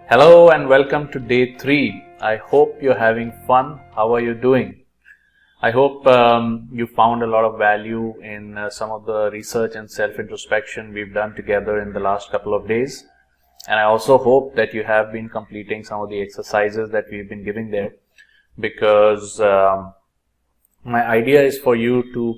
Hello and welcome to day 3. I hope you're having fun. How are you doing? I hope you found a lot of value in some of the research and self-introspection we've done together in the last couple of days. And I also hope that you have been completing some of the exercises that we've been giving there, because my idea is for you to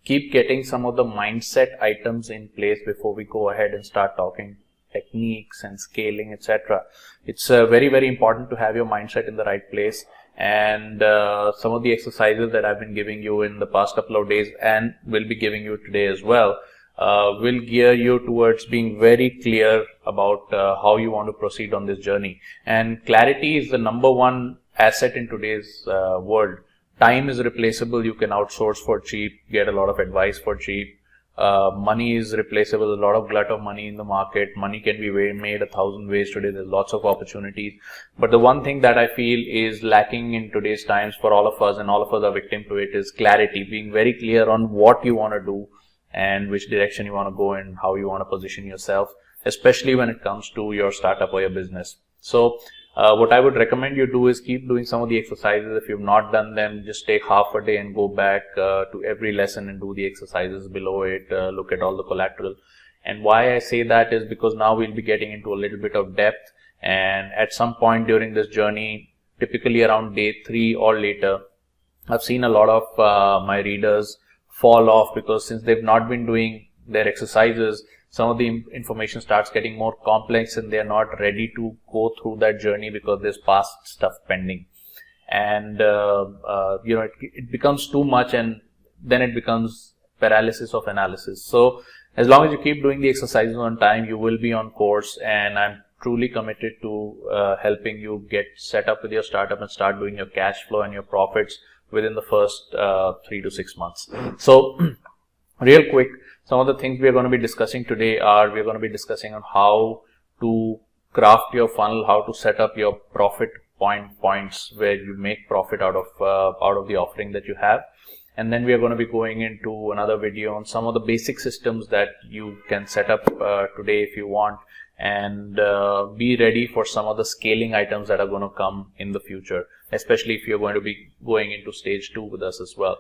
keep getting some of the mindset items in place before we go ahead and start talking techniques and scaling, etc. It's very, very important to have your mindset in the right place. And some of the exercises that I've been giving you in the past couple of days and will be giving you today as well will gear you towards being very clear about how you want to proceed on this journey. And clarity is the number one asset in today's world. Time is replaceable. You can outsource for cheap, get a lot of advice for cheap. Money is replaceable. A lot of glut of money in the market. Money can be made 1,000 ways today. There's lots of opportunities. But the one thing that I feel is lacking in today's times for all of us, and all of us are victim to it, is clarity. Being very clear on what you want to do and which direction you want to go and how you want to position yourself, especially when it comes to your startup or your business. So what I would recommend you do is keep doing some of the exercises. If you've not done them, just take half a day and go back to every lesson and do the exercises below it. Look at all the collateral. And why I say that is because now we'll be getting into a little bit of depth, and at some point during this journey, typically around day 3 or later, I've seen a lot of my readers fall off because since they've not been doing their exercises, some of the information starts getting more complex and they're not ready to go through that journey because there's past stuff pending. And, it becomes too much, and then it becomes paralysis of analysis. So as long as you keep doing the exercises on time, you will be on course, and I'm truly committed to helping you get set up with your startup and start doing your cash flow and your profits within the first 3 to 6 months. So real quick, some of the things we are going to be discussing today are, we're going to be discussing on how to craft your funnel, how to set up your profit points where you make profit out of the offering that you have. And then we are going to be going into another video on some of the basic systems that you can set up today if you want, and be ready for some of the scaling items that are going to come in the future, especially if you're going to be going into stage 2 with us as well.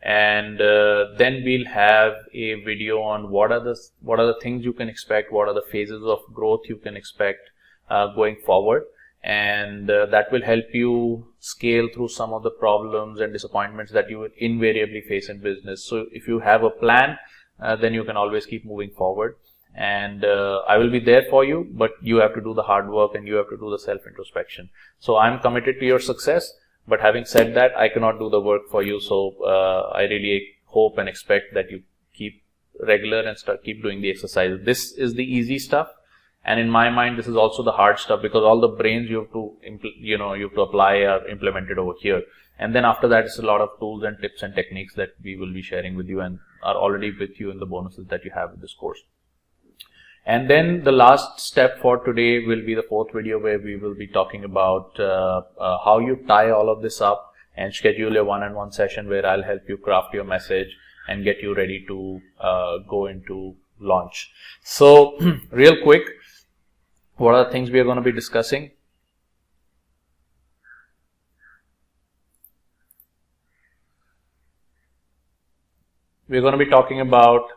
And then we'll have a video on what are the things you can expect, what are the phases of growth you can expect going forward, and that will help you scale through some of the problems and disappointments that you will invariably face in business. So if you have a plan, then you can always keep moving forward, and I will be there for you, but you have to do the hard work and you have to do the self-introspection. So I'm committed to your success. But having said that, I cannot do the work for you. So I really hope and expect that you keep regular and keep doing the exercises. This is the easy stuff, and in my mind, this is also the hard stuff, because all the brains you have to apply are implemented over here. And then after that, it's a lot of tools and tips and techniques that we will be sharing with you and are already with you in the bonuses that you have with this course. And then the last step for today will be the 4th video, where we will be talking about how you tie all of this up and schedule a one-on-one session where I'll help you craft your message and get you ready to go into launch. So real quick, what are the things we are going to be discussing? We're going to be talking about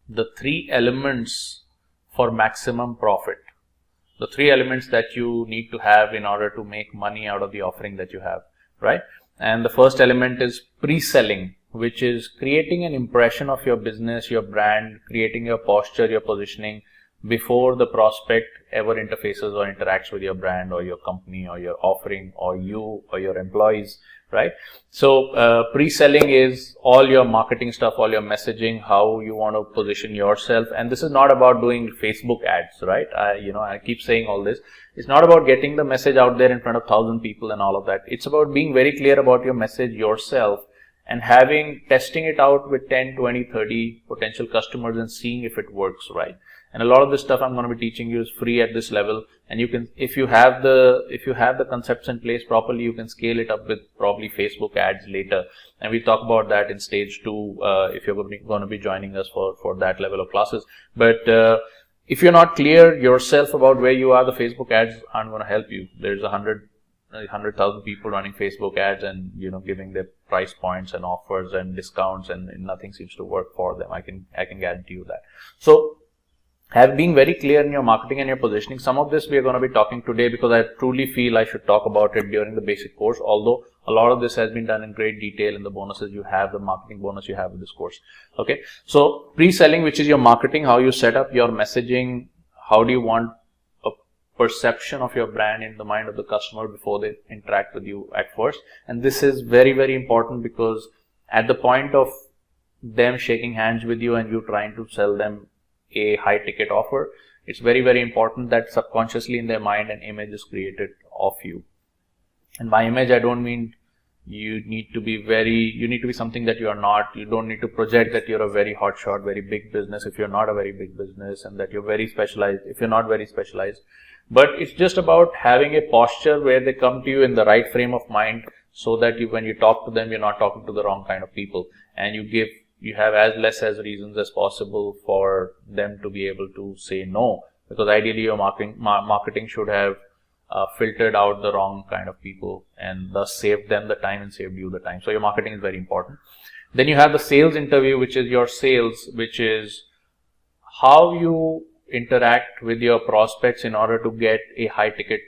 the 3 elements for maximum profit. The 3 elements that you need to have in order to make money out of the offering that you have, right? And the first element is pre-selling, which is creating an impression of your business, your brand, creating your posture, your positioning before the prospect ever interfaces or interacts with your brand or your company or your offering or you or your employees, right? So pre-selling is all your marketing stuff, all your messaging, how you want to position yourself. And this is not about doing Facebook ads, right? I keep saying all this. It's not about getting the message out there in front of 1,000 people and all of that. It's about being very clear about your message yourself and testing it out with 10, 20, 30 potential customers and seeing if it works, right? And a lot of this stuff I'm going to be teaching you is free at this level, and you can, if you have the concepts in place properly, you can scale it up with probably Facebook ads later, and we'll talk about that in stage 2 if you're going to be joining us for that level of classes. But if you're not clear yourself about where you are, the Facebook ads aren't going to help you. There's 100,000 people running Facebook ads and, giving their price points and offers and discounts, and nothing seems to work for them. I can guarantee you that. So, have been very clear in your marketing and your positioning. Some of this we are going to be talking today because I truly feel I should talk about it during the basic course, although a lot of this has been done in great detail in the bonuses you have, the marketing bonus you have with this course. Okay. So pre-selling, which is your marketing, how you set up your messaging, how do you want a perception of your brand in the mind of the customer before they interact with you at first. And this is very, very important because at the point of them shaking hands with you and you trying to sell them a high ticket offer, it's very, very important that subconsciously in their mind an image is created of you. And by image, I don't mean you need to be something that you are not. You don't need to project that you're a very hotshot, very big business if you're not a very big business, and that you're very specialized if you're not very specialized. But it's just about having a posture where they come to you in the right frame of mind, so that when you talk to them, you're not talking to the wrong kind of people, and you have as less as reasons as possible for them to be able to say no, because ideally your marketing should have filtered out the wrong kind of people and thus saved them the time and saved you the time. So your marketing is very important. Then you have the sales interview, which is your sales, which is how you interact with your prospects in order to get a high ticket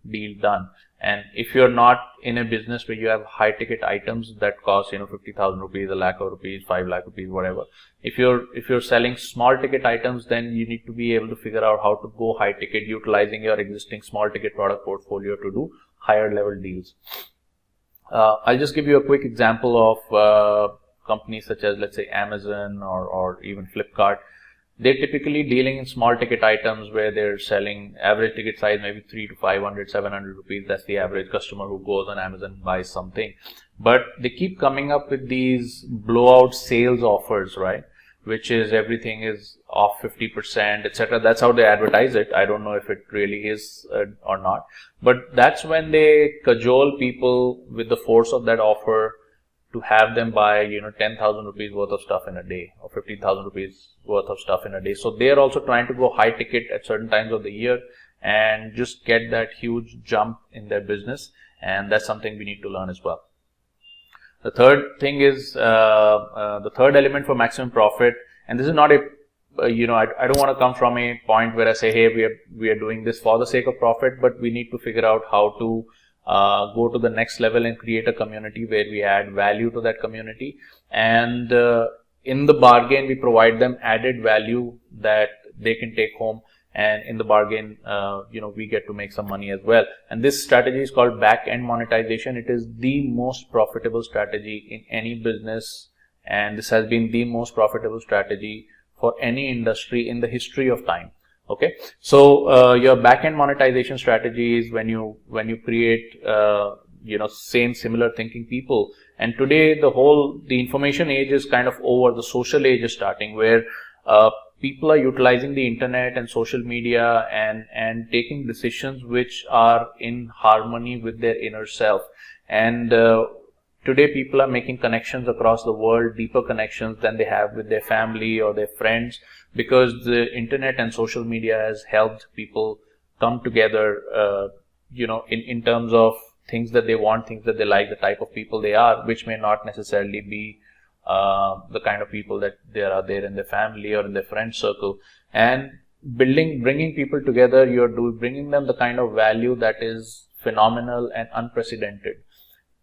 deal done. And if you're not in a business where you have high ticket items that cost 50,000 rupees, a lakh of rupees, 5 lakh rupees, whatever. If you're selling small ticket items, then you need to be able to figure out how to go high ticket, utilizing your existing small ticket product portfolio to do higher level deals. I'll just give you a quick example of companies such as, let's say, Amazon or even Flipkart. They're typically dealing in small ticket items where they're selling average ticket size maybe 300 to 500, 700 rupees. That's the average customer who goes on Amazon and buys something. But they keep coming up with these blowout sales offers, right? Which is everything is off 50%, etc. That's how they advertise it. I don't know if it really is or not. But that's when they cajole people with the force of that offer to have them buy, 10,000 rupees worth of stuff in a day or 15,000 rupees worth of stuff in a day. So they are also trying to go high ticket at certain times of the year and just get that huge jump in their business. And that's something we need to learn as well. The third thing is, the third element for maximum profit. And this is not I don't want to come from a point where I say, hey, we are doing this for the sake of profit, but we need to figure out how to go to the next level and create a community where we add value to that community, and in the bargain we provide them added value that they can take home, and in the bargain we get to make some money as well. And this strategy is called back-end monetization. It is the most profitable strategy in any business, and this has been the most profitable strategy for any industry in the history of time. Okay, so your back-end monetization strategy is when you create similar thinking people. And today the information age is kind of over. The social age is starting, where people are utilizing the internet and social media and taking decisions which are in harmony with their inner self. And today people are making connections across the world, deeper connections than they have with their family or their friends, because the internet and social media has helped people come together, in terms of things that they want, things that they like, the type of people they are, which may not necessarily be the kind of people that there are there in their family or in their friend circle. And bringing people together, bringing them the kind of value that is phenomenal and unprecedented.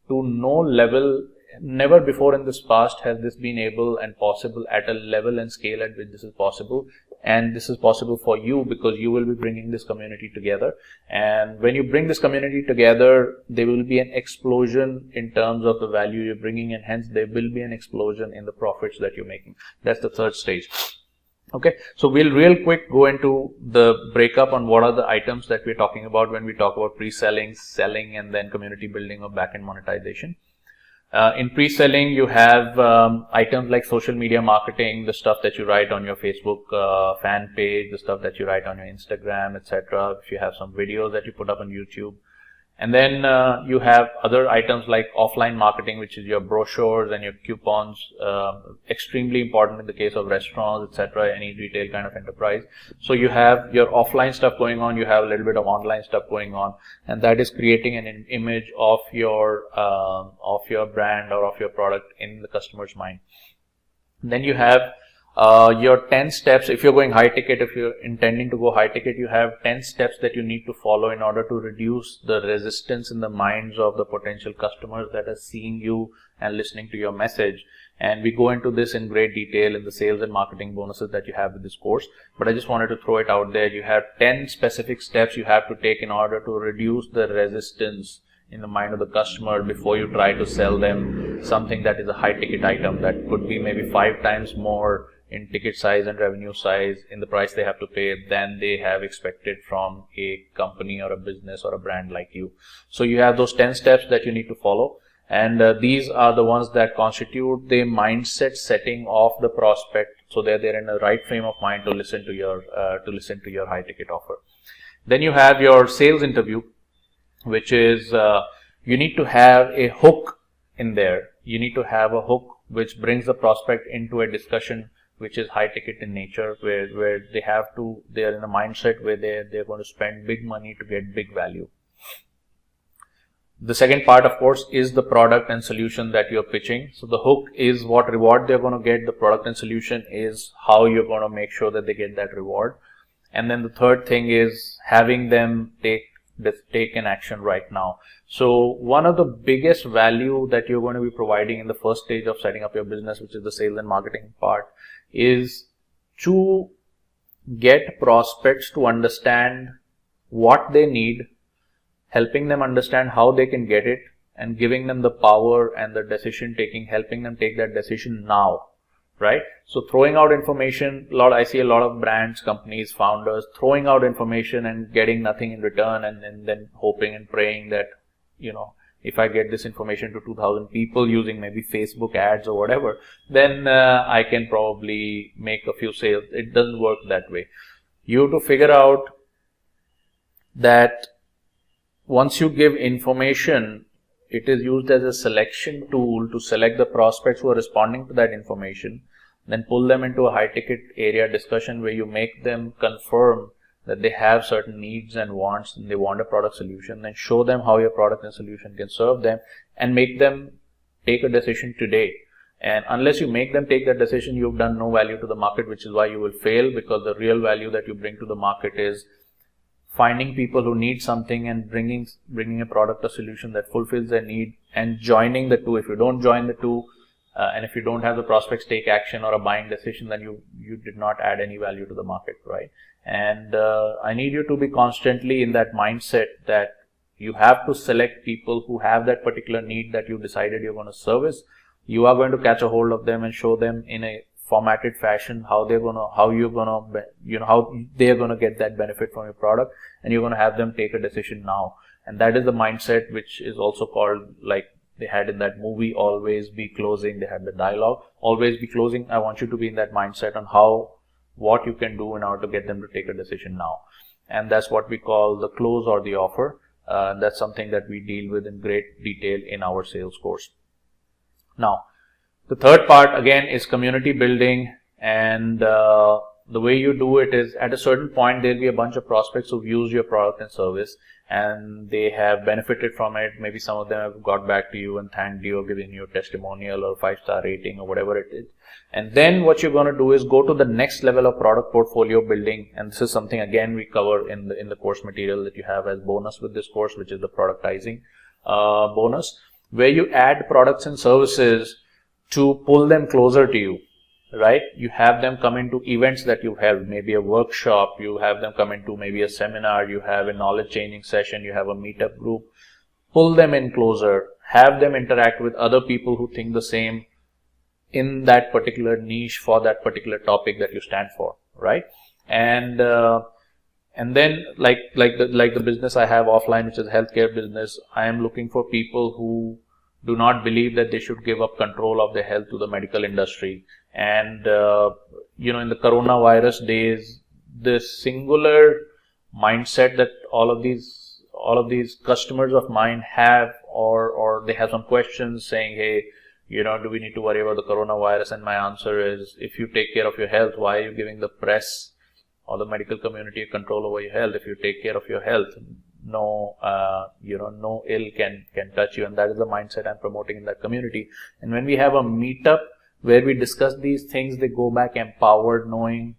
To no level, never before in this past has this been able and possible at a level and scale at which this is possible. And this is possible for you because you will be bringing this community together. And when you bring this community together, there will be an explosion in terms of the value you're bringing, and hence there will be an explosion in the profits that you're making. That's the third stage. Okay, so we'll real quick go into the breakup on what are the items that we're talking about when we talk about pre-selling, selling, and then community building or back-end monetization. In pre-selling, you have items like social media marketing, the stuff that you write on your Facebook fan page, the stuff that you write on your Instagram, etc. If you have some videos that you put up on YouTube, And then you have other items like offline marketing, which is your brochures and your coupons, extremely important in the case of restaurants, etc., any retail kind of enterprise. So you have your offline stuff going on, you have a little bit of online stuff going on, and that is creating an image of your brand or of your product in the customer's mind. Then you have your 10 steps. If you're going high ticket, if you're intending to go high ticket, you have 10 steps that you need to follow in order to reduce the resistance in the minds of the potential customers that are seeing you and listening to your message. And we go into this in great detail in the sales and marketing bonuses that you have with this course. But I just wanted to throw it out there. You have 10 specific steps you have to take in order to reduce the resistance in the mind of the customer before you try to sell them something that is a high ticket item that could be maybe 5 times more in ticket size and revenue size in the price they have to pay than they have expected from a company or a business or a brand like you. So you have those 10 steps that you need to follow, and these are the ones that constitute the mindset setting of the prospect, so that they're in the right frame of mind to listen to your high ticket offer. Then you have your sales interview, which is you need to have a hook in there. You need to have a hook which brings the prospect into a discussion which is high ticket in nature, where they are in a mindset where they're going to spend big money to get big value. The second part, of course, is the product and solution that you're pitching. So the hook is what reward they're going to get. The product and solution is how you're going to make sure that they get that reward. And then the third thing is having them take an action right now. So one of the biggest value that you're going to be providing in the first stage of setting up your business, which is the sales and marketing part, is to get prospects to understand what they need, helping them understand how they can get it, and giving them the power and the decision taking, helping them take that decision now, right? So throwing out information, I see a lot of brands, companies, founders throwing out information and getting nothing in return, and then hoping and praying that, if I get this information to 2,000 people using maybe Facebook ads or whatever, then I can probably make a few sales. It doesn't work that way. You have to figure out that once you give information, it is used as a selection tool to select the prospects who are responding to that information, then pull them into a high ticket area discussion where you make them confirm that they have certain needs and wants and they want a product solution, then show them how your product and solution can serve them and make them take a decision today. And unless you make them take that decision, you've done no value to the market, which is why you will fail, because the real value that you bring to the market is finding people who need something and bringing a product or solution that fulfills their need, and joining the two. If you don't join the two, and if you don't have the prospects take action or a buying decision, then you did not add any value to the market, right? And I need you to be constantly in that mindset that you have to select people who have that particular need that you decided you're going to service. You are going to catch a hold of them and show them in a formatted fashion how they're going to get that benefit from your product, and you're going to have them take a decision now. And that is the mindset, which is also called, like they had in that movie, Always Be Closing. They had the dialogue, Always Be Closing. I want you to be in that mindset on what you can do in order to get them to take a decision now. And that's what we call the close or the offer. That's something that we deal with in great detail in our sales course. Now, the third part again is community building, and the way you do it is, at a certain point there'll be a bunch of prospects who've used your product and service and they have benefited from it. Maybe some of them have got back to you and thanked you or given you a testimonial or 5-star rating or whatever it is. And then what you're going to do is go to the next level of product portfolio building, and this is something again we cover in the course material that you have as bonus with this course, which is the productizing bonus, where you add products and services to pull them closer to you, right? You have them come into events that you held, maybe a workshop, you have them come into maybe a seminar, you have a knowledge changing session, you have a meetup group. Pull them in closer, have them interact with other people who think the same in that particular niche for that particular topic that you stand for, right? And then like the business I have offline, which is a healthcare business, I am looking for people who do not believe that they should give up control of their health to the medical industry. And in the coronavirus days, the singular mindset that all of all of these customers of mine have, or they have some questions saying, hey, do we need to worry about the coronavirus? And my answer is, if you take care of your health, why are you giving the press or the medical community control over your health? If you take care of your health, no ill can touch you. And that is the mindset I'm promoting in that community. And when we have a meetup where we discuss these things, they go back empowered, knowing,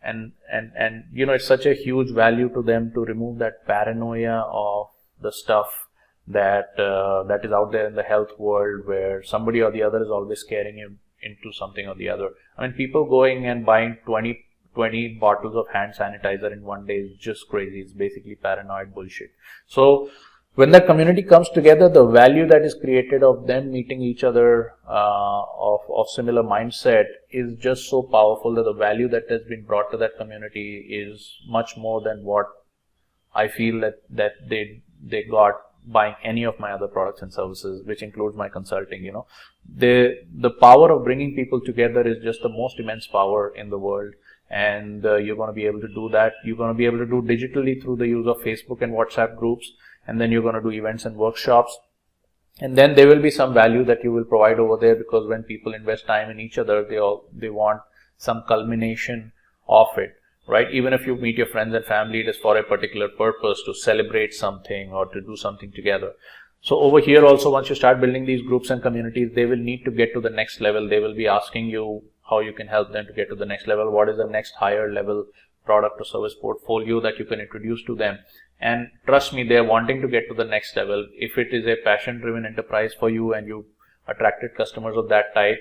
and it's such a huge value to them to remove that paranoia of the stuff that is out there in the health world, where somebody or the other is always scaring you into something or the other. I mean, people going and buying 20 bottles of hand sanitizer in one day is just crazy. It's basically paranoid bullshit. So when that community comes together, the value that is created of them meeting each other of similar mindset is just so powerful, that the value that has been brought to that community is much more than what I feel that they got buying any of my other products and services, which includes my consulting. The power of bringing people together is just the most immense power in the world. And you're going to be able to do that. You're going to be able to do digitally through the use of Facebook and WhatsApp groups. And then you're going to do events and workshops. And then there will be some value that you will provide over there, because when people invest time in each other, they want some culmination of it, right? Even if you meet your friends and family, it is for a particular purpose, to celebrate something or to do something together. So over here also, once you start building these groups and communities, they will need to get to the next level. They will be asking you how you can help them to get to the next level. What is the next higher level product or service portfolio that you can introduce to them? And trust me, they're wanting to get to the next level. If it is a passion-driven enterprise for you and you attracted customers of that type,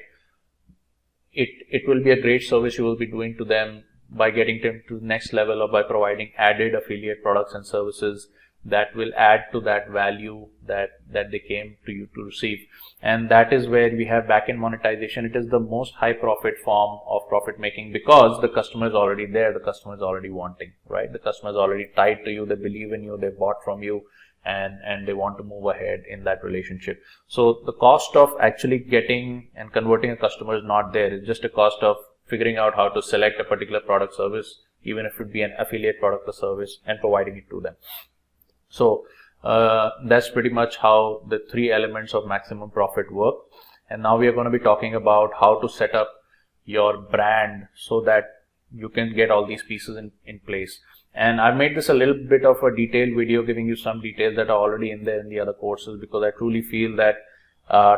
it will be a great service you will be doing to them by getting them to the next level, or by providing added affiliate products and services that will add to that value that they came to you to receive. And that is where we have back-end monetization. It is the most high profit form of profit making, because the customer is already there, the customer is already wanting, right? The customer is already tied to you, they believe in you, they bought from you, and they want to move ahead in that relationship. So the cost of actually getting and converting a customer is not there. It's just a cost of figuring out how to select a particular product service, even if it be an affiliate product or service, and providing it to them. So that's pretty much how the three elements of maximum profit work. And now we are going to be talking about how to set up your brand so that you can get all these pieces in place. And I've made this a little bit of a detailed video, giving you some details that are already in there in the other courses, because I truly feel that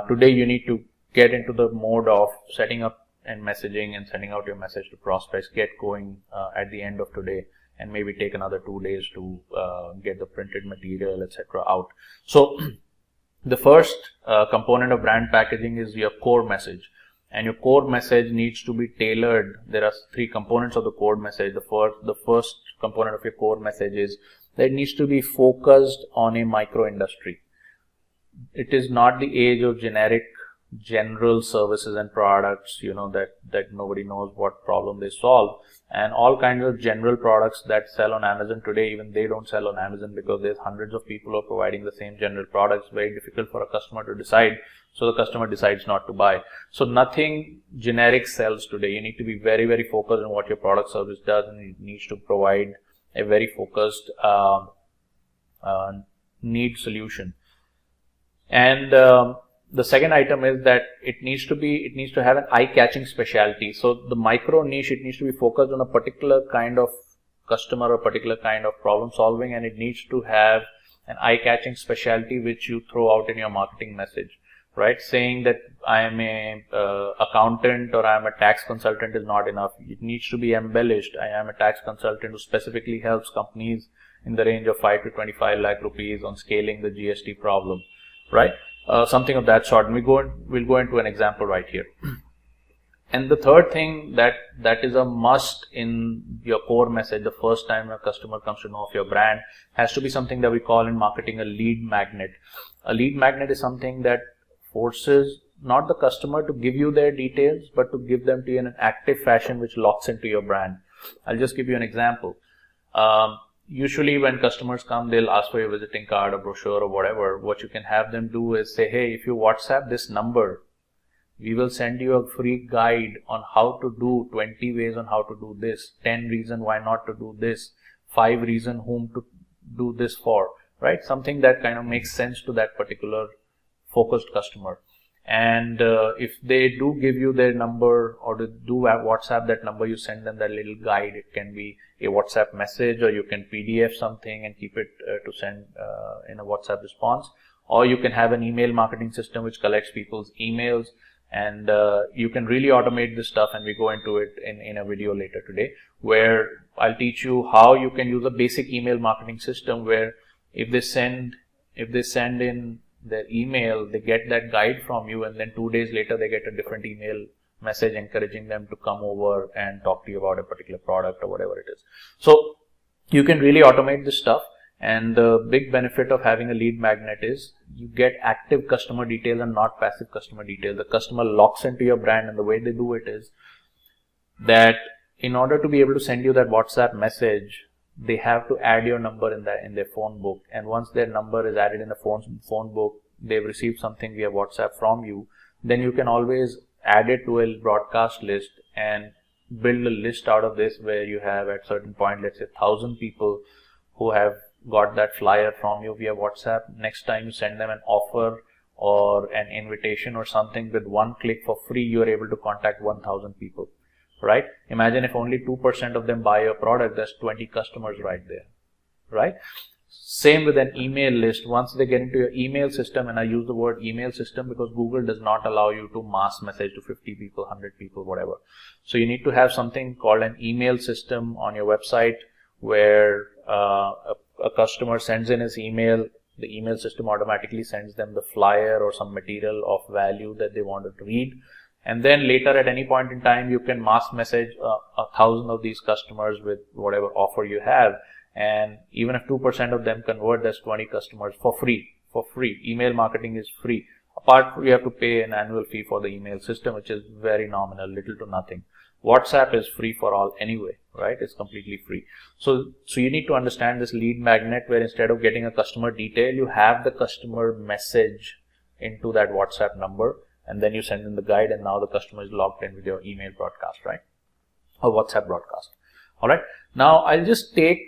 today you need to get into the mode of setting up and messaging and sending out your message to prospects. Get going at the end of today, and maybe take another 2 days to get the printed material, etc. out. So the first component of brand packaging is your core message. And your core message needs to be tailored. There are three components of the core message. The first component of your core message is that it needs to be focused on a micro industry. It is not the age of general services and products, that nobody knows what problem they solve. And all kinds of general products that sell on Amazon today, even they don't sell on Amazon, because there's hundreds of people who are providing the same general products. Very difficult for a customer to decide. So the customer decides not to buy. So nothing generic sells today. You need to be very, very focused on what your product service does, and it needs to provide a very focused need solution. And the second item is that it needs to have an eye-catching specialty. So the micro niche, it needs to be focused on a particular kind of customer or particular kind of problem solving, and it needs to have an eye-catching specialty which you throw out in your marketing message. Right? Saying that I am a accountant or I am a tax consultant is not enough. It needs to be embellished. I am a tax consultant who specifically helps companies in the range of 5 to 25 lakh rupees on scaling the GST problem. Right? Something of that sort. And we'll go into an example right here. And the third thing that is a must in your core message, the first time a customer comes to know of your brand, has to be something that we call in marketing a lead magnet. A lead magnet is something that forces not the customer to give you their details, but to give them to you in an active fashion which locks into your brand. I'll just give you an example. Usually when customers come, they'll ask for your visiting card or brochure or whatever. What you can have them do is say, hey, if you WhatsApp this number, we will send you a free guide on how to do 20 ways on how to do this, 10 reasons why not to do this, 5 reasons whom to do this for. right? Something that kind of makes sense to that particular focused customer. And if they do give you their number or do WhatsApp that number, you send them that little guide. It can be a WhatsApp message, or you can PDF something and keep it to send in a WhatsApp response, or you can have an email marketing system which collects people's emails, and you can really automate this stuff, and we go into it in a video later today, where I'll teach you how you can use a basic email marketing system where if they send in their email, they get that guide from you, and then 2 days later they get a different email message encouraging them to come over and talk to you about a particular product or whatever it is. So you can really automate this stuff, and the big benefit of having a lead magnet is you get active customer details and not passive customer details. The customer locks into your brand, and the way they do it is that in order to be able to send you that WhatsApp message, they have to add your number in their phone book, and once their number is added in the phone book, they've received something via WhatsApp from you, then you can always add it to a broadcast list and build a list out of this where you have at certain point, let's say 1,000 people who have got that flyer from you via WhatsApp. Next time you send them an offer or an invitation or something, with one click for free, you are able to contact 1,000 people. Right? Imagine if only 2% of them buy your product, that's 20 customers right there, right? Same with an email list. Once they get into your email system, and I use the word email system because Google does not allow you to mass message to 50 people, 100 people, whatever. So you need to have something called an email system on your website where a customer sends in his email, the email system automatically sends them the flyer or some material of value that they wanted to read. And then later at any point in time, you can mass message 1,000 of these customers with whatever offer you have. And even if 2% of them convert, that's 20 customers for free. For free. Email marketing is free. Apart, you have to pay an annual fee for the email system, which is very nominal, little to nothing. WhatsApp is free for all anyway, right? It's completely free. So you need to understand this lead magnet, where instead of getting a customer detail, you have the customer message into that WhatsApp number. And then you send in the guide, and now the customer is logged in with your email broadcast, right? Or WhatsApp broadcast. All right. Now I'll just take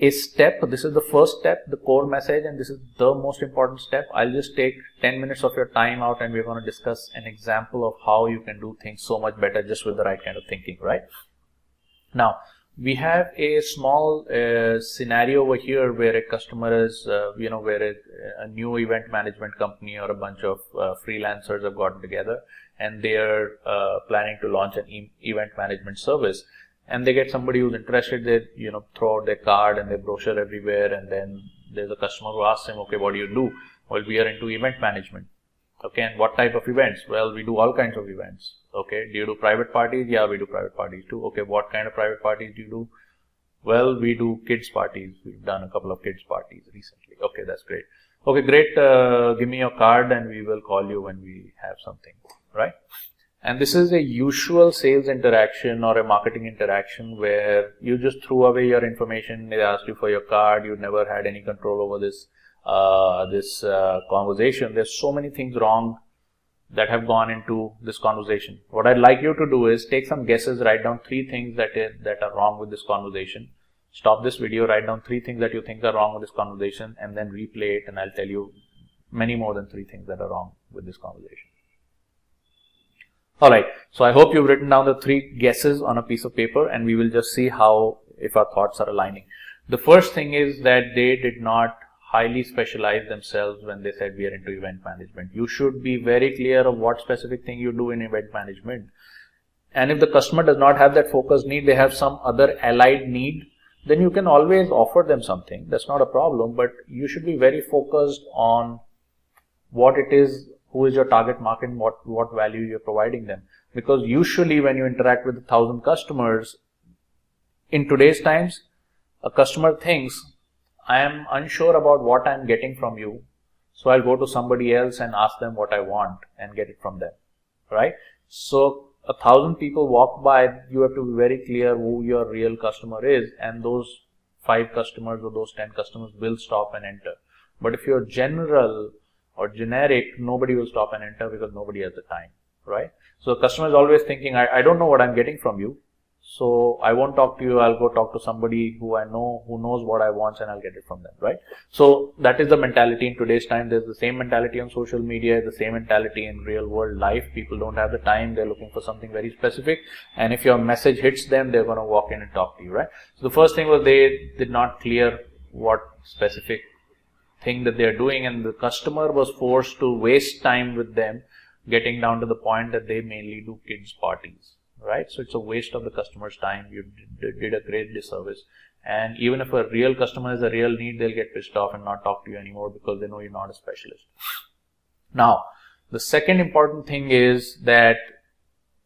a step. This is the first step, the core message, and this is the most important step. I'll just take 10 minutes of your time out, and we're going to discuss an example of how you can do things so much better just with the right kind of thinking, right? Now, we have a small scenario over here where a customer is, where a new event management company or a bunch of freelancers have gotten together, and they are planning to launch an event management service. And they get somebody who's interested. They, throw out their card and their brochure everywhere, and then there's a customer who asks him, okay, what do you do? Well, we are into event management. Okay, and what type of events? Well, we do all kinds of events. Okay, do you do private parties? Yeah, we do private parties too. Okay, what kind of private parties do you do? Well, we do kids parties. We've done a couple of kids parties recently. Okay, that's great. Okay, great. Give me your card and we will call you when we have something, right? And this is a usual sales interaction or a marketing interaction where you just threw away your information. They asked you for your card. You never had any control over this conversation. There's so many things wrong that have gone into this conversation. What I'd like you to do is take some guesses, write down 3 things that are wrong with this conversation. Stop this video, write down 3 things that you think are wrong with this conversation, and then replay it, and I'll tell you many more than 3 things that are wrong with this conversation. Alright, so I hope you've written down the 3 guesses on a piece of paper, and we will just see if our thoughts are aligning. The first thing is that they did not highly specialize themselves when they said we are into event management. You should be very clear of what specific thing you do in event management. And if the customer does not have that focused need, they have some other allied need, then you can always offer them something. That's not a problem, but you should be very focused on what it is, who is your target market, and what value you're providing them. Because usually when you interact with 1,000 customers, in today's times, a customer thinks, I am unsure about what I'm getting from you, so I'll go to somebody else and ask them what I want and get it from them, right? So 1,000 people walk by, you have to be very clear who your real customer is, and those 5 customers or those 10 customers will stop and enter. But if you're general or generic, nobody will stop and enter because nobody has the time, right? So the customer is always thinking, I don't know what I'm getting from you, So I won't talk to you, I'll go talk to somebody who I know, who knows what I want, and I'll get it from them, right? So that is the mentality in today's time. There's the same mentality on social media, the same mentality in real world life. People don't have the time, they're looking for something very specific, and if your message hits them, they're going to walk in and talk to you, right? So the first thing was they did not clear what specific thing that they're doing, and the customer was forced to waste time with them, getting down to the point that they mainly do kids parties. Right, so it's a waste of the customer's time. You did a great disservice, and even if a real customer has a real need, they'll get pissed off and not talk to you anymore because they know you're not a specialist. Now, the second important thing is that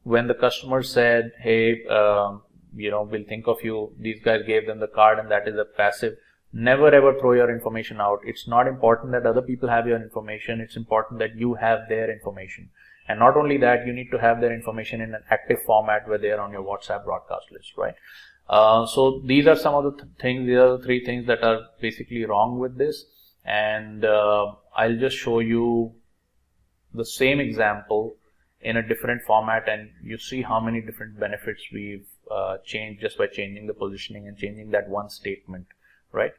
when the customer said, hey, we'll think of you, these guys gave them the card and that is a passive. Never ever throw your information out. It's not important that other people have your information. It's important that you have their information. And not only that, you need to have their information in an active format where they are on your WhatsApp broadcast list, right? So these are some of the things, these are the three things that are basically wrong with this. And I'll just show you the same example in a different format, and you see how many different benefits we've changed just by changing the positioning and changing that one statement, right?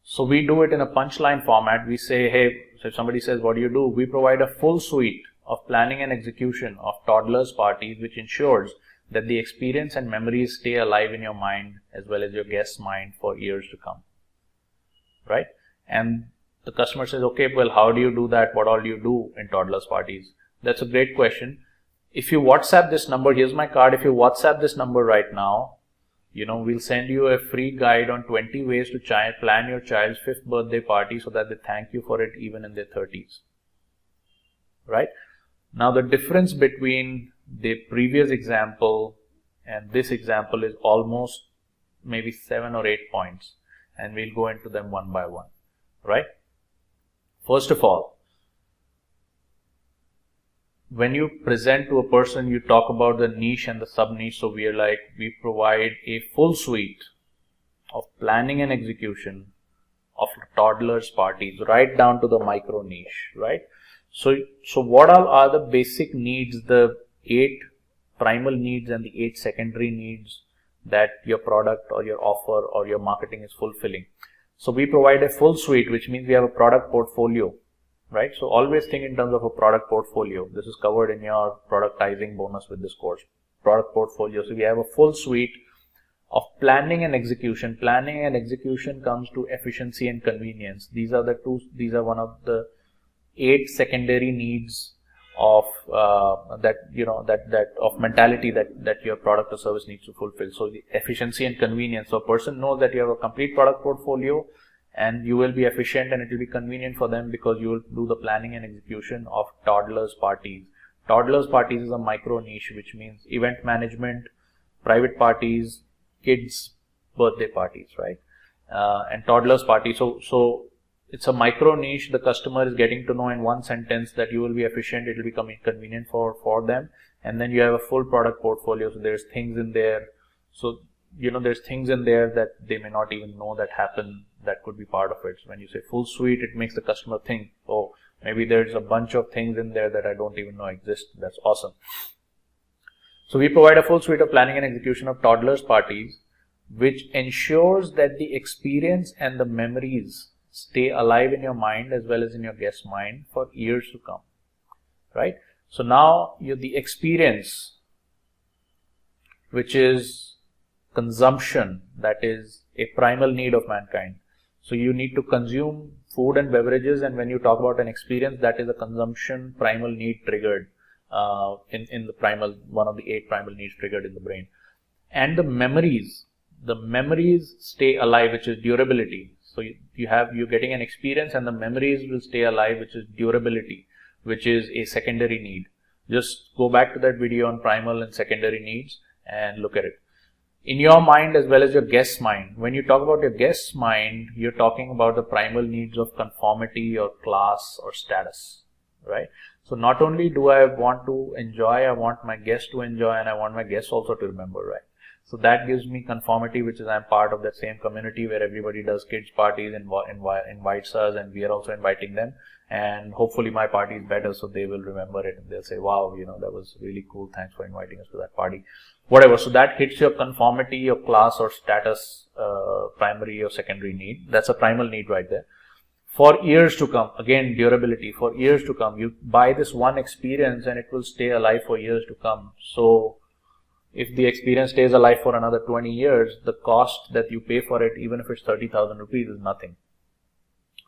So we do it in a punchline format. We say, hey, so if somebody says, what do you do? We provide a full suite of planning and execution of toddlers parties, which ensures that the experience and memories stay alive in your mind as well as your guest's mind for years to come, right? And the customer says, okay, well, how do you do that? What all do you do in toddlers parties? That's a great question. If you WhatsApp this number, here's my card. If you WhatsApp this number right now, we'll send you a free guide on 20 ways to plan your child's 5th birthday party so that they thank you for it even in their 30s. Right? Now, the difference between the previous example and this example is almost maybe 7 or 8 points, and we'll go into them one by one. Right? First of all, when you present to a person, you talk about the niche and the sub-niche. So we provide a full suite of planning and execution of toddlers parties right down to the micro niche, right? So what all are the basic needs, the 8 primal needs and the 8 secondary needs that your product or your offer or your marketing is fulfilling? So we provide a full suite, which means we have a product portfolio. Right? So always think in terms of a product portfolio. This is covered in your productizing bonus with this course. Product portfolio. So we have a full suite of planning and execution. Planning and execution comes to efficiency and convenience. These are one of the 8 secondary needs of of mentality that your product or service needs to fulfill. So the efficiency and convenience. So a person knows that you have a complete product portfolio, and you will be efficient and it will be convenient for them because you will do the planning and execution of toddlers parties. Toddlers parties is a micro niche, which means event management, private parties, kids birthday parties, right? And toddlers parties. So it's a micro niche. The customer is getting to know in one sentence that you will be efficient, it will be convenient for them. And then you have a full product portfolio. So there's things in there. So there's things in there that they may not even know that happen, that could be part of it. So when you say full suite, it makes the customer think, oh, maybe there's a bunch of things in there that I don't even know exist. That's awesome. So we provide a full suite of planning and execution of toddlers parties, which ensures that the experience and the memories stay alive in your mind as well as in your guest's mind for years to come. Right? So now the experience, which is consumption, that is a primal need of mankind. So you need to consume food and beverages, and when you talk about an experience, that is a consumption primal need triggered in the primal, one of the 8 primal needs triggered in the brain. And the memories stay alive, which is durability. So you're getting an experience and the memories will stay alive, which is durability, which is a secondary need. Just go back to that video on primal and secondary needs and look at it. In your mind as well as your guest's mind. When you talk about your guest's mind, you're talking about the primal needs of conformity or class or status, right? So not only do I want to enjoy, I want my guest to enjoy, and I want my guests also to remember, right? So that gives me conformity, which is I'm part of that same community where everybody does kids parties and invites us, and we are also inviting them. And hopefully my party is better, so they will remember it and they'll say, wow, that was really cool. Thanks for inviting us to that party. Whatever. So that hits your conformity, your class or status, primary or secondary need. That's a primal need right there. For years to come, again, durability. For years to come, you buy this one experience and it will stay alive for years to come. So if the experience stays alive for another 20 years, the cost that you pay for it, even if it's 30,000 rupees, is nothing,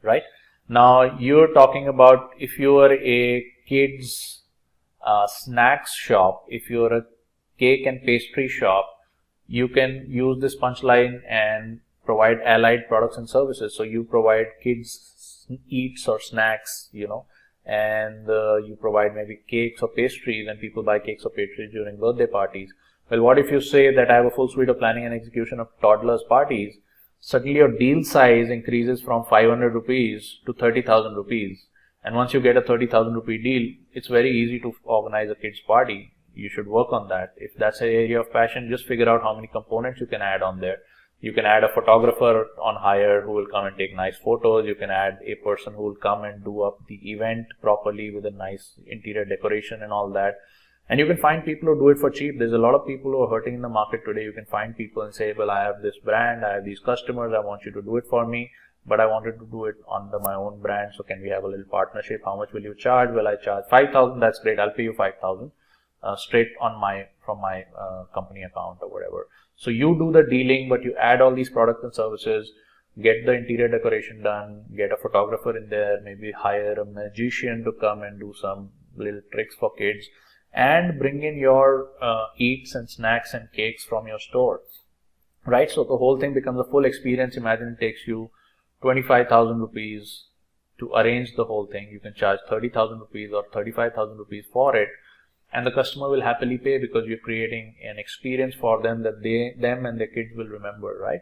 right? Now, you're talking about if you are a kids snacks shop, if you're a cake and pastry shop, you can use this punchline and provide allied products and services. So you provide kids eats or snacks, and you provide maybe cakes or pastries, and people buy cakes or pastries during birthday parties. Well, what if you say that I have a full suite of planning and execution of toddlers parties? Suddenly your deal size increases from 500 rupees to 30,000 rupees. And once you get a 30,000 rupee deal, it's very easy to organize a kids party. You should work on that. If that's an area of passion, just figure out how many components you can add on there. You can add a photographer on hire who will come and take nice photos. You can add a person who will come and do up the event properly with a nice interior decoration and all that. And you can find people who do it for cheap. There's a lot of people who are hurting in the market today. You can find people and say, well, I have this brand, I have these customers, I want you to do it for me, but I wanted to do it under my own brand. So can we have a little partnership? How much will you charge? Well, I charge 5,000. That's great. I'll pay you 5,000 straight from my company account or whatever. So you do the dealing, but you add all these products and services, get the interior decoration done, get a photographer in there, maybe hire a magician to come and do some little tricks for kids, and bring in your eats and snacks and cakes from your store, right? So the whole thing becomes a full experience. Imagine it takes you 25,000 rupees to arrange the whole thing. You can charge 30,000 rupees or 35,000 rupees for it, and the customer will happily pay because you're creating an experience for them that them and their kids will remember, right?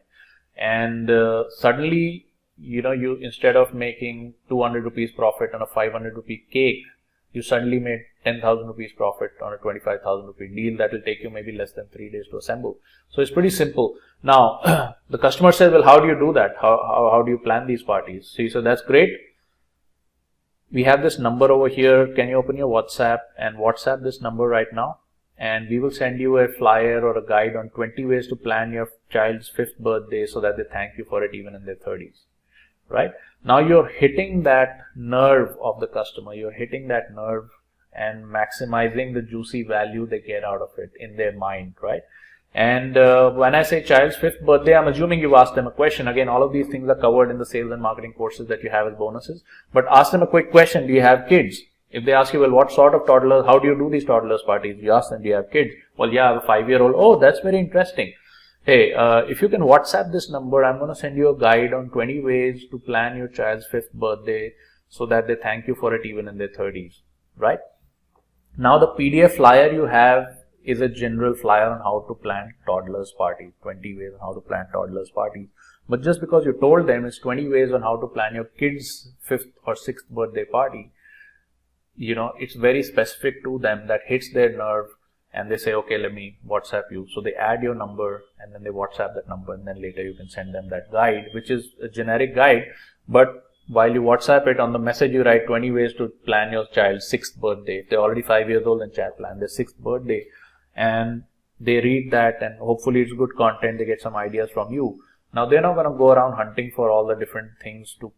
And suddenly, you instead of making 200 rupees profit on a 500 rupee cake, you suddenly made 10,000 rupees profit on a 25,000 rupee deal that will take you maybe less than 3 days to assemble. So it's pretty simple. Now, the customer says, well, how do you do that? How do you plan these parties? See, so that's great. We have this number over here. Can you open your WhatsApp and WhatsApp this number right now? And we will send you a flyer or a guide on 20 ways to plan your child's 5th birthday so that they thank you for it even in their 30s. Right? Now you're hitting that nerve of the customer. You're hitting that nerve and maximizing the juicy value they get out of it in their mind, right? And when I say child's 5th birthday, I'm assuming you've asked them a question. Again, all of these things are covered in the sales and marketing courses that you have as bonuses. But ask them a quick question. Do you have kids? If they ask you, well, what sort of toddlers, how do you do these toddlers parties? You ask them, do you have kids? Well, yeah, I have a 5-year-old. Oh, that's very interesting. Hey, if you can WhatsApp this number, I'm going to send you a guide on 20 ways to plan your child's 5th birthday so that they thank you for it even in their 30s, right? Now, the PDF flyer you have is a general flyer on how to plan toddlers party, 20 ways on how to plan toddlers party. But just because you told them it's 20 ways on how to plan your kid's 5th or 6th birthday party, it's very specific to them that hits their nerve. And they say, okay, let me WhatsApp you. So they add your number and then they WhatsApp that number, and then later you can send them that guide, which is a generic guide. But while you WhatsApp it, on the message you write 20 ways to plan your child's 6th birthday. If they're already 5 years old, then child plan their 6th birthday. And they read that, and hopefully it's good content. They get some ideas from you. Now they're not going to go around hunting for all the different things to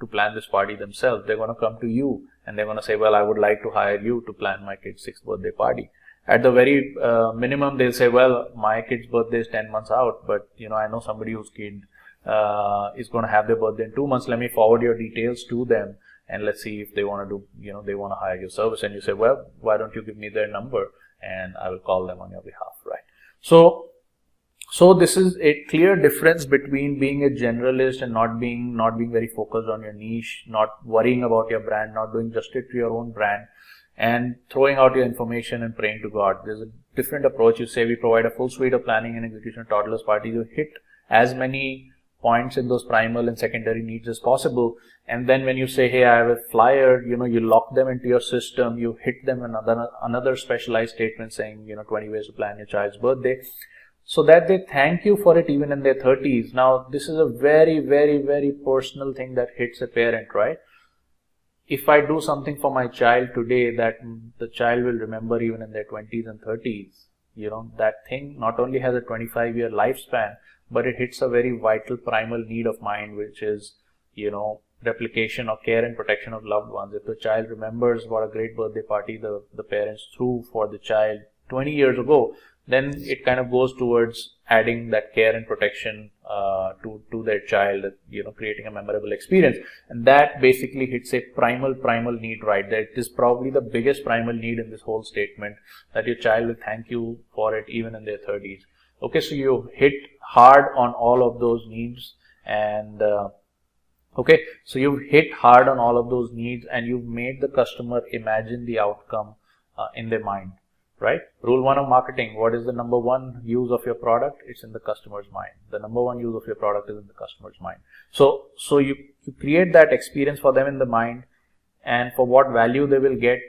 plan this party themselves. They're going to come to you and they're going to say, well, I would like to hire you to plan my kid's 6th birthday party. At the very minimum, they'll say, well, my kid's birthday is 10 months out, but I know somebody whose kid is going to have their birthday in 2 months. Let me forward your details to them and let's see if they want to do, they want to hire your service. And you say, well, why don't you give me their number and I will call them on your behalf, right? So this is a clear difference between being a generalist and not being very focused on your niche, not worrying about your brand, not doing justice to your own brand, and throwing out your information and praying to God. There's a different approach. You say we provide a full suite of planning and execution of toddlers parties. You hit as many points in those primal and secondary needs as possible. And then when you say, hey, I have a flyer, you lock them into your system. You hit them another specialized statement saying, 20 ways to plan your child's birthday. so that they thank you for it even in their 30s. Now, this is a very, very, very personal thing that hits a parent, right? If I do something for my child today that the child will remember even in their 20s and 30s, that thing not only has a 25-year lifespan, but it hits a very vital primal need of mine, which is, replication or care and protection of loved ones. If the child remembers what a great birthday party the parents threw for the child 20 years ago, then it kind of goes towards adding that care and protection to their child, creating a memorable experience. And that basically hits a primal need right there. It is probably the biggest primal need in this whole statement, that your child will thank you for it even in their 30s. Okay, so you hit hard on all of those needs, and okay, so you've hit hard on all of those needs, and you've made the customer imagine the outcome in their mind. Right? Rule 1 of marketing, what is the number one use of your product? It's in the customer's mind. The number one use of your product is in the customer's mind. So you create that experience for them in the mind, and for what value they will get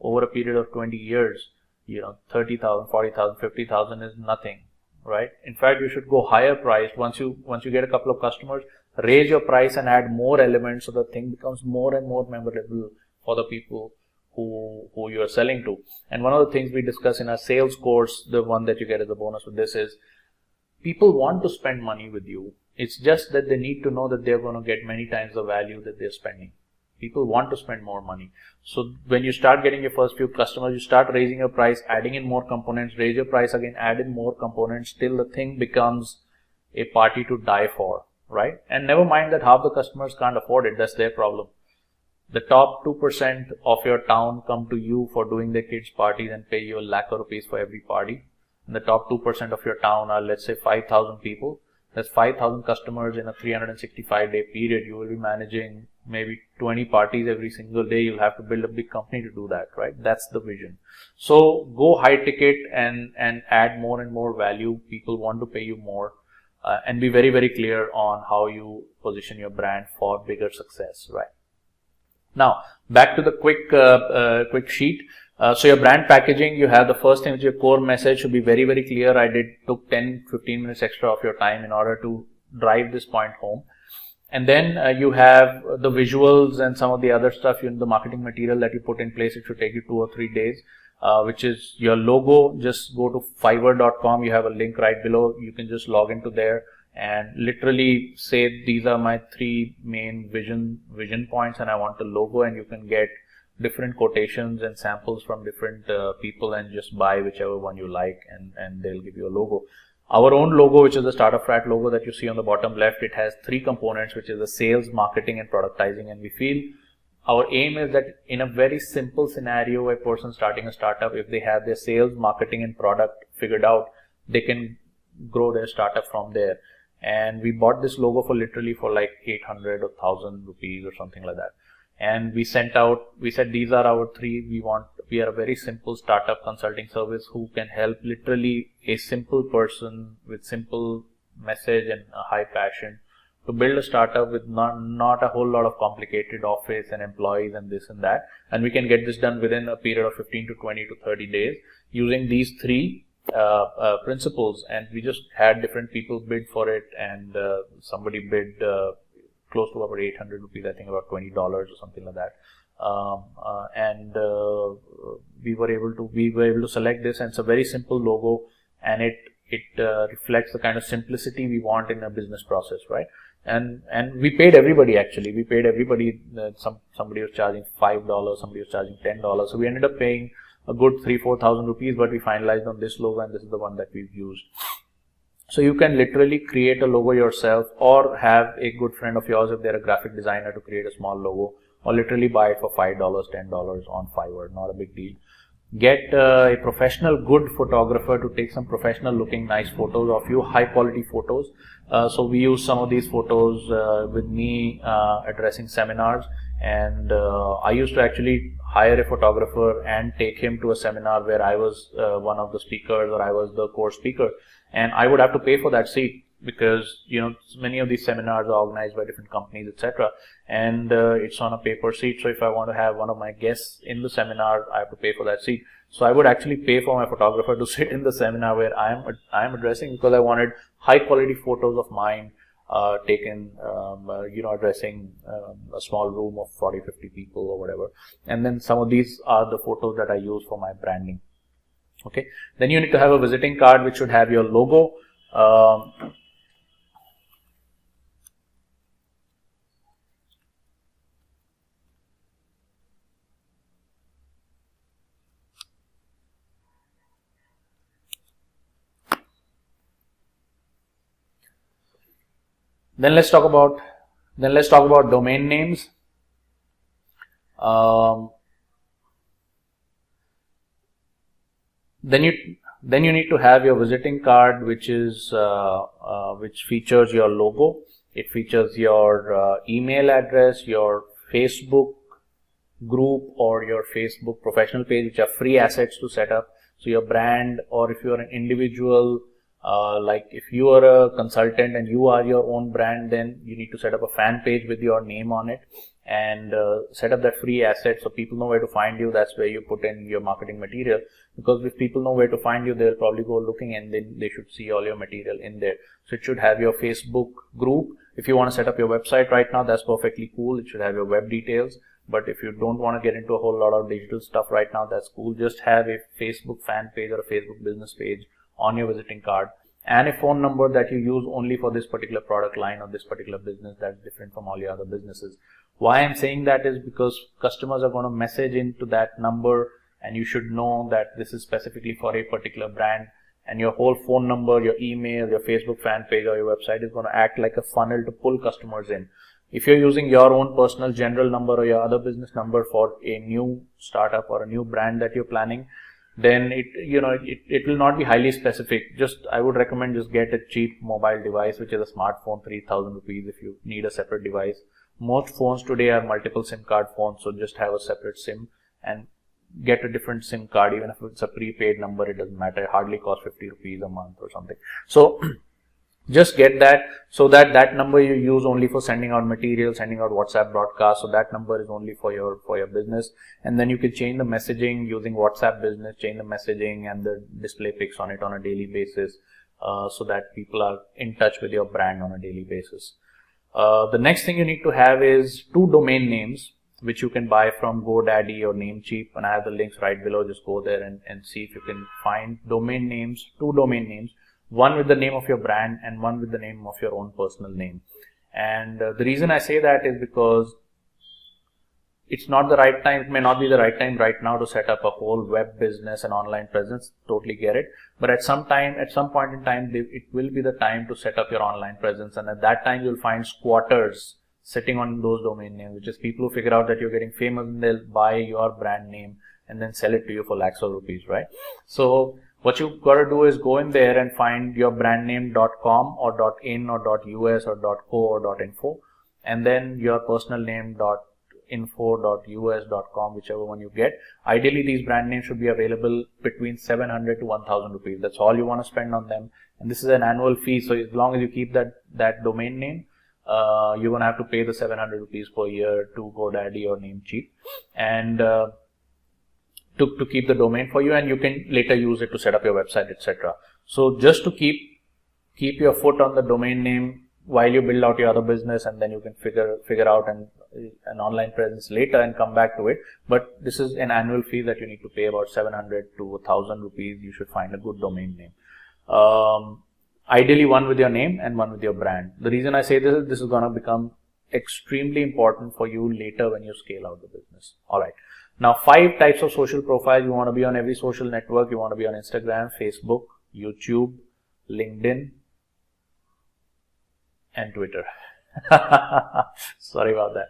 over a period of 20 years, 30,000, 40,000, 50,000 is nothing, right? In fact, you should go higher priced. Once you get a couple of customers, raise your price and add more elements so the thing becomes more and more memorable for the people who you are selling to. And one of the things we discuss in our sales course, the one that you get as a bonus with this, is people want to spend money with you. It's just that they need to know that they're going to get many times the value that they're spending. People want to spend more money. So when you start getting your first few customers, you start raising your price, adding in more components, raise your price again, add in more components, till the thing becomes a party to die for, right? And never mind that half the customers can't afford it. That's their problem. The top 2% of your town come to you for doing their kids' parties and pay you a lakh of rupees for every party. And the top 2% of your town are, let's say, 5,000 people. That's 5,000 customers in a 365-day period. You will be managing maybe 20 parties every single day. You'll have to build a big company to do that, right? That's the vision. So go high ticket and add more and more value. People want to pay you more. And be very, very clear on how you position your brand for bigger success, right? Now, back to the quick sheet. So your brand packaging, you have the first thing, which your core message should be very, very clear. I took 10-15 minutes extra of your time in order to drive this point home. And then you have the visuals and some of the other stuff, the marketing material that you put in place. It should take you 2 or 3 days, which is your logo. Just go to fiverr.com. You have a link right below. You can just log into there and literally say, these are my 3 main vision points, and I want the logo, and you can get different quotations and samples from different people, and just buy whichever one you like, and they'll give you a logo. Our own logo, which is the Startup Frat logo that you see on the bottom left, it has 3 components, which is the sales, marketing, and productizing. And we feel our aim is that in a very simple scenario, a person starting a startup, if they have their sales, marketing, and product figured out, they can grow their startup from there. And we bought this logo for literally for like 800 or 1000 rupees or something like that. And we said, these are our 3. We are a very simple startup consulting service who can help literally a simple person with simple message and a high passion to build a startup with not a whole lot of complicated office and employees and this and that. And we can get this done within a period of 15 to 20 to 30 days using these 3 principles. And we just had different people bid for it, and somebody bid close to about 800 rupees, I think about $20 or something like that. We were able to select this, and it's a very simple logo, and it reflects the kind of simplicity we want in a business process, right? And we paid everybody, actually. We paid everybody. Somebody was charging $5, somebody was charging $10. So we ended up paying a good 3,000-4,000 rupees, but we finalized on this logo, and this is the one that we've used. So you can literally create a logo yourself, or have a good friend of yours, if they're a graphic designer, to create a small logo, or literally buy it for $5, $10 on Fiverr. Not a big deal. Get a professional, good photographer to take some professional looking nice photos of you, high quality photos. So we use some of these photos with me addressing seminars, and I used to actually hire a photographer and take him to a seminar where I was one of the speakers, or I was the core speaker, and I would have to pay for that seat. because many of these seminars are organized by different companies, etc., and it's on a paper seat. So if I want to have one of my guests in the seminar, I have to pay for that seat. So I would actually pay for my photographer to sit in the seminar where I am addressing, because I wanted high quality photos of mine taken, addressing a small room of 40-50 people or whatever. And then some of these are the photos that I use for my branding. Okay. Then you need to have a visiting card which should have your logo. Then let's talk about domain names. Then you need to have your visiting card, which features your logo. It features your email address, your Facebook group or your Facebook professional page, which are free assets to set up. So your brand, or if you are an individual, like if you are a consultant and you are your own brand, then you need to set up a fan page with your name on it and set up that free asset so people know where to find you. That's where you put in your marketing material, because if people know where to find you, they'll probably go looking and then they should see all your material in there. So it should have your Facebook group. If you want to set up your website right now, that's perfectly cool. It should have your web details. But if you don't want to get into a whole lot of digital stuff right now, that's cool. Just have a Facebook fan page or a Facebook business page on your visiting card, and a phone number that you use only for this particular product line or this particular business that's different from all your other businesses. Why I'm saying that is because customers are going to message into that number, and you should know that this is specifically for a particular brand, and your whole phone number, your email, your Facebook fan page or your website is going to act like a funnel to pull customers in. If you're using your own personal general number or your other business number for a new startup or a new brand that you're planning, then it will not be highly specific. I would recommend just get a cheap mobile device, which is a smartphone, 3,000 rupees if you need a separate device. Most phones today are multiple SIM card phones, so just have a separate SIM and get a different SIM card. Even if it's a prepaid number, it doesn't matter. It hardly costs 50 rupees a month or something. So just get that, so that number you use only for sending out material, sending out WhatsApp broadcasts. So that number is only for your business. And then you can change the messaging using WhatsApp Business, change the messaging and the display pics on it on a daily basis, so that people are in touch with your brand on a daily basis. The next thing you need to have is 2 domain names, which you can buy from GoDaddy or Namecheap, and I have the links right below. Just go there and see if you can find domain names, 2 domain names, one with the name of your brand and one with the name of your own personal name. And the reason I say that is because it's not the right time, it may not be the right time right now to set up a whole web business and online presence. Totally get it. But at some point in time, it will be the time to set up your online presence. And at that time, you'll find squatters sitting on those domain names, which is people who figure out that you're getting famous and they'll buy your brand name and then sell it to you for lakhs of rupees, right? So what you've got to do is go in there and find your brand name .com or .in or .us or .co or .info, and then your personal name .info, .us, .com, whichever one you get. Ideally, these brand names should be available between 700 to 1,000 rupees. That's all you want to spend on them. And this is an annual fee. So as long as you keep that domain name, you're going to have to pay the 700 rupees per year to GoDaddy or Namecheap, and to keep the domain for you, and you can later use it to set up your website, etc. So just to keep your foot on the domain name while you build out your other business, and then you can figure out an online presence later and come back to it. But this is an annual fee that you need to pay, about 700 to 1,000 rupees. You should find a good domain name. Ideally one with your name and one with your brand. The reason I say this is going to become extremely important for you later when you scale out the business. Alright. Now 5 types of social profiles. You want to be on every social network. You want to be on Instagram, Facebook, YouTube, LinkedIn, and Twitter. Sorry about that.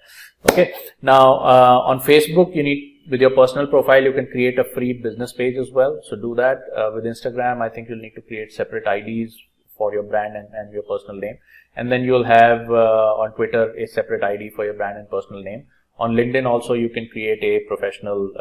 Okay. Now on Facebook, you need, with your personal profile, you can create a free business page as well. So do that. With Instagram, I think you'll need to create separate IDs for your brand and your personal name. And then you'll have on Twitter a separate ID for your brand and personal name. On LinkedIn also you can create a professional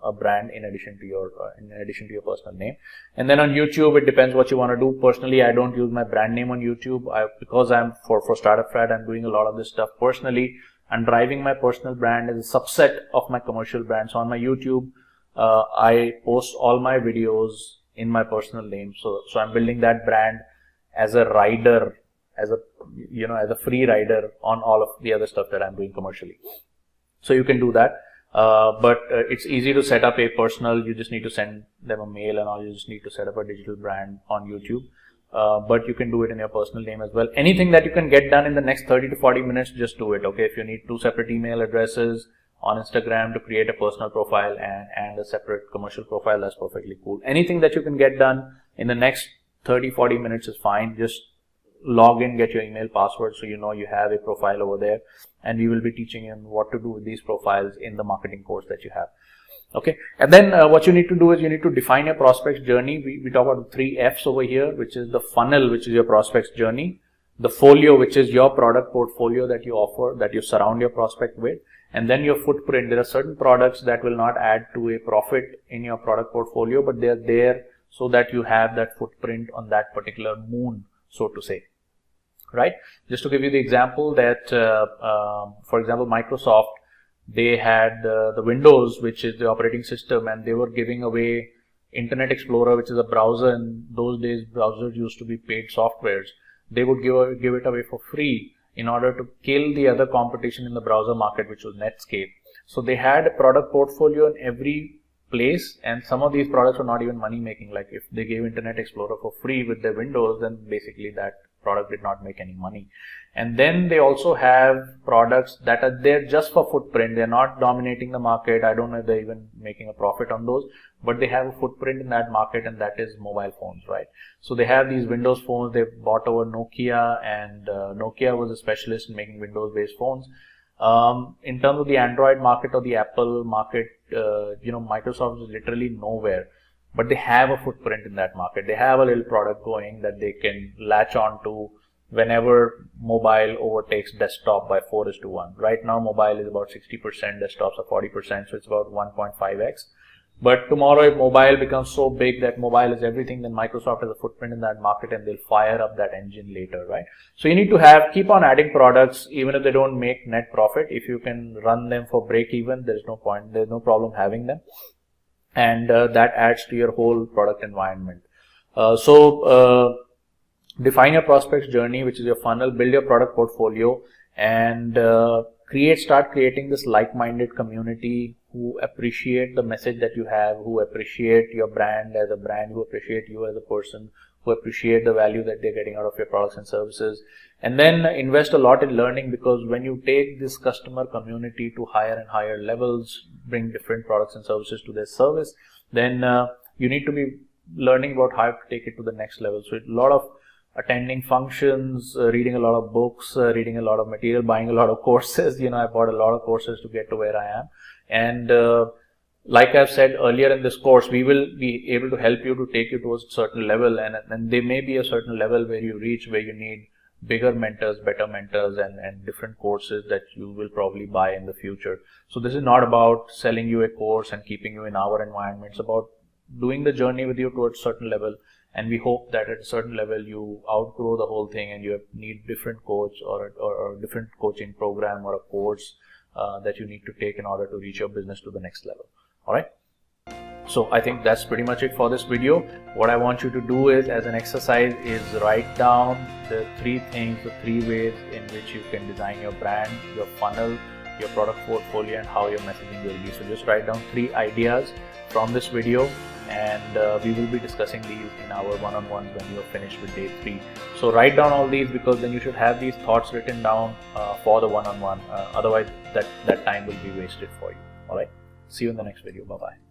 a brand in addition to your personal name. And then on YouTube, it depends what you want to do. Personally, I don't use my brand name on YouTube because I'm for Startup Frat. I'm doing a lot of this stuff personally. I'm driving my personal brand as a subset of my commercial brand. So on my YouTube, I post all my videos in my personal name. So I'm building that brand as a rider, as a free rider on all of the other stuff that I'm doing commercially. So you can do that, but it's easy to set up a personal. You just need to send them a mail and all. You just need to set up a digital brand on YouTube, but you can do it in your personal name as well. Anything that you can get done in the next 30 to 40 minutes, just do it. Okay, if you need 2 separate email addresses on Instagram to create a personal profile and a separate commercial profile, that's perfectly cool. Anything that you can get done in the next 30-40 minutes is fine. Just log in, get your email password so you know you have a profile over there, and we will be teaching you what to do with these profiles in the marketing course that you have. Okay, and then what you need to do is you need to define your prospect's journey. We talk about the 3 F's over here, which is the funnel, which is your prospect's journey, the folio, which is your product portfolio that you offer, that you surround your prospect with, and then your footprint. There are certain products that will not add to a profit in your product portfolio, but they are there so that you have that footprint on that particular moon, so to say. Right? Just to give you the example that, for example, Microsoft, they had the Windows, which is the operating system, and they were giving away Internet Explorer, which is a browser. In those days, browsers used to be paid softwares. They would give it away for free in order to kill the other competition in the browser market, which was Netscape. So they had a product portfolio in every place, and some of these products were not even money making. Like if they gave Internet Explorer for free with their Windows, then basically that product did not make any money. And then they also have products that are there just for footprint. They're not dominating the market. I don't know if they're even making a profit on those, but they have a footprint in that market, and that is mobile phones, right? So they have these Windows phones. They bought over Nokia, and Nokia was a specialist in making Windows based phones. In terms of the Android market or the Apple market, Microsoft is literally nowhere, but they have a footprint in that market. They have a little product going that they can latch on to whenever mobile overtakes desktop by 4:1. Right now, mobile is about 60%, desktops are 40%, so it's about 1.5x. But tomorrow, if mobile becomes so big that mobile is everything, then Microsoft has a footprint in that market and they'll fire up that engine later, right? So you need to keep on adding products, even if they don't make net profit. If you can run them for break even, there's no point, there's no problem having them. And that adds to your whole product environment. Define your prospect's journey, which is your funnel, build your product portfolio, and start creating this like-minded community who appreciate the message that you have, who appreciate your brand as a brand, who appreciate you as a person, who appreciate the value that they're getting out of your products and services. And then invest a lot in learning, because when you take this customer community to higher and higher levels, bring different products and services to their service, then you need to be learning about how to take it to the next level. So a lot of attending functions, reading a lot of books, reading a lot of material, buying a lot of courses. I bought a lot of courses to get to where I am. And like I've said earlier in this course, we will be able to help you to take you towards a certain level, and there may be a certain level where you reach where you need bigger mentors, better mentors, and different courses that you will probably buy in the future. So this is not about selling you a course and keeping you in our environment. It's about doing the journey with you towards a certain level, and we hope that at a certain level you outgrow the whole thing and you need different coach or a different coaching program or a course that you need to take in order to reach your business to the next level. Alright, so I think that's pretty much it for this video. What I want you to do is, as an exercise, is write down the 3 things, the 3 ways in which you can design your brand, your funnel, your product portfolio, and how your messaging will be. So just write down 3 ideas from this video, and we will be discussing these in our one-on-ones when you are finished with day 3. So write down all these, because then you should have these thoughts written down for the one-on-one. Otherwise that time will be wasted for you. Alright, see you in the next video. Bye bye.